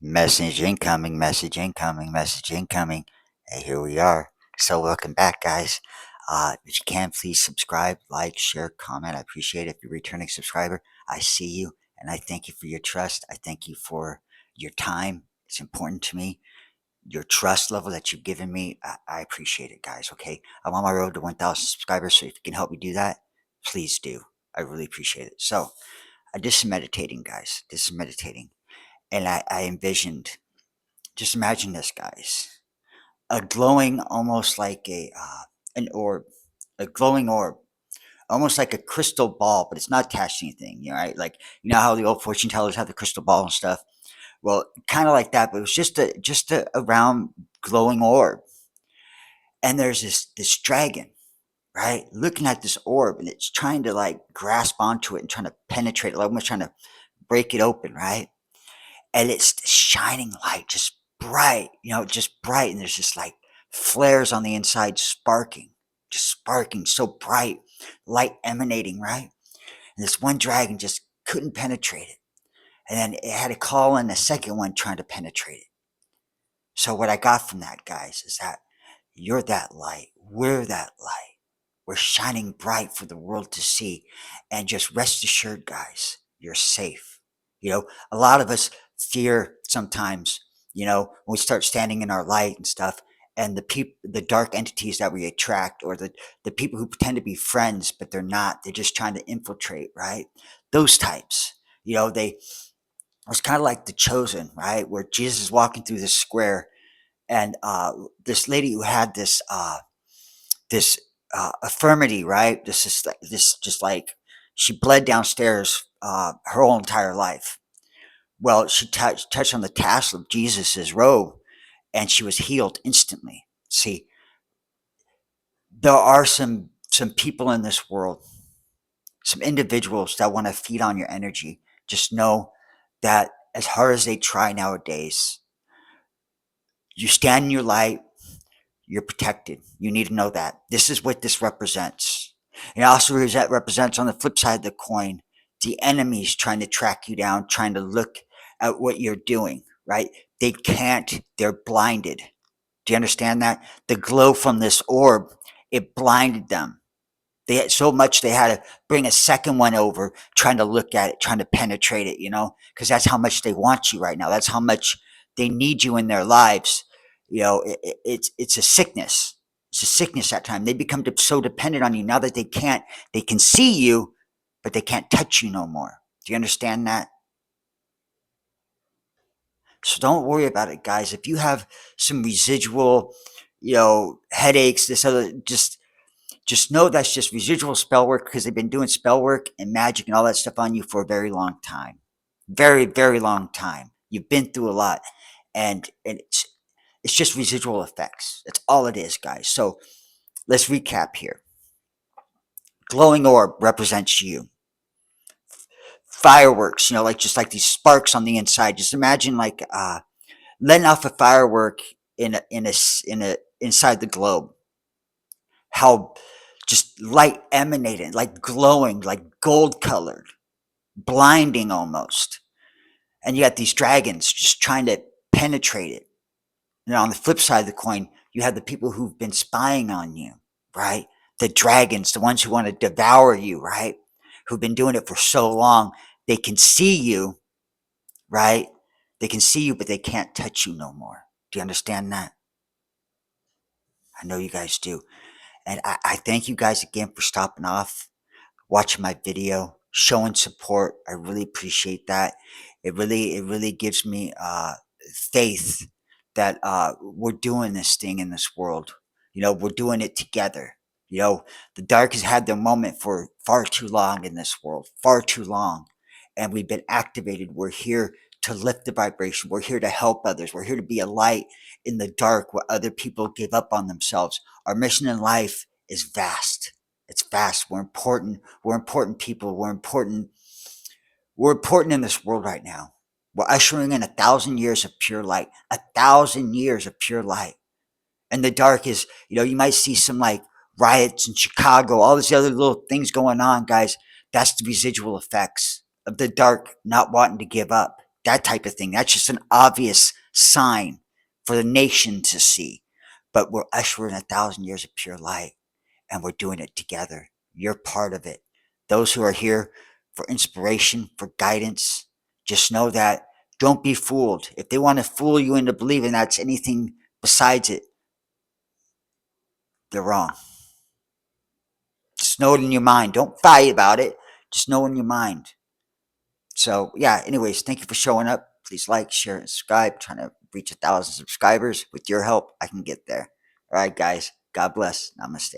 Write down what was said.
Message incoming, message incoming, message incoming. Hey, here we are. So, welcome back, guys. If you can, please subscribe, like, share, comment. I appreciate it. If you're a returning subscriber, I see you and I thank you for your trust. I thank you for your time. It's important to me. Your trust level that you've given me, I appreciate it, guys. Okay. I'm on my road to 1,000 subscribers. So, if you can help me do that, please do. I really appreciate it. So, I did some meditating, guys. Did some meditating. And I envisioned, just imagine this, guys. A glowing, almost like an orb, a glowing orb, almost like a crystal ball, but it's not attached to anything. Right? Like you know how the old fortune tellers have the crystal ball and stuff. Well, kind of like that, but it was just a round glowing orb. And there's this dragon, right, looking at this orb, and it's trying to like grasp onto it and trying to penetrate it, like almost trying to break it open, right? And it's this shining light, just bright, just bright. And there's just like flares on the inside, sparking, just sparking, so bright, light emanating, right? And this one dragon just couldn't penetrate it. And then it had to call in a second one trying to penetrate it. So, what I got from that, guys, is that you're that light. We're that light. We're shining bright for the world to see. And just rest assured, guys, you're safe. A lot of us fear sometimes, when we start standing in our light and stuff, and the dark entities that we attract, or the people who pretend to be friends, but they're not, they're just trying to infiltrate, right? Those types, they, it's kind of like the chosen, right? Where Jesus is walking through this square, and this lady who had this affirmity, right? This just like she bled downstairs her whole entire life. Well, she touched on the tassel of Jesus's robe, and she was healed instantly. See, there are some people in this world, some individuals that want to feed on your energy. Just know that as hard as they try nowadays, you stand in your light. You're protected. You need to know that. This is what this represents. It also represents on the flip side of the coin, the enemies trying to track you down, trying to look at what you're doing, right? They can't, they're blinded. Do you understand that? The glow from this orb, it blinded them. They had so much they had to bring a second one over, trying to look at it, trying to penetrate it, because that's how much they want you right now. That's how much they need you in their lives. It's a sickness. It's a sickness at time. They become so dependent on you now that they can see you, but they can't touch you no more. Do you understand that? So don't worry about it, guys. If you have some residual, headaches, this other, just know that's just residual spell work, because they've been doing spell work and magic and all that stuff on you for a very long time. Very, very long time. You've been through a lot. And it's just residual effects. That's all it is, guys. So let's recap here. Glowing orb represents you. Fireworks, like just like these sparks on the inside. Just imagine like letting off a firework in a inside the globe. How just light emanating, like glowing, like gold colored, blinding almost. And you got these dragons just trying to penetrate it. And on the flip side of the coin, you have the people who've been spying on you, right? The dragons, the ones who want to devour you, right? Who've been doing it for so long. They can see you, right? They can see you, but they can't touch you no more. Do you understand that? I know you guys do. And I thank you guys again for stopping off, watching my video, showing support. I really appreciate that. It really gives me faith that we're doing this thing in this world. We're doing it together. The dark has had their moment for far too long in this world, far too long. And we've been activated. We're here to lift the vibration. We're here to help others. We're here to be a light in the dark where other people give up on themselves. Our mission in life is vast. It's vast. We're important. We're important people. We're important. We're important in this world right now. We're ushering in 1,000 years of pure light. 1,000 years of pure light. And the dark is, you might see some like riots in Chicago, all these other little things going on, guys. That's the residual effects of the dark not wanting to give up. that type of thing. That's just an obvious sign for the nation to see. But we're ushering 1,000 years of pure light, and we're doing it together. You're part of it. Those who are here for inspiration, for guidance, just know that don't be fooled. If they want to fool you into believing that's anything besides it, they're wrong. Just know it in your mind. Don't fight about it. Just know in your mind. So yeah, anyways, thank you for showing up. Please like, share, and subscribe. Trying to reach 1,000 subscribers. With your help, I can get there. All right, guys. God bless. Namaste.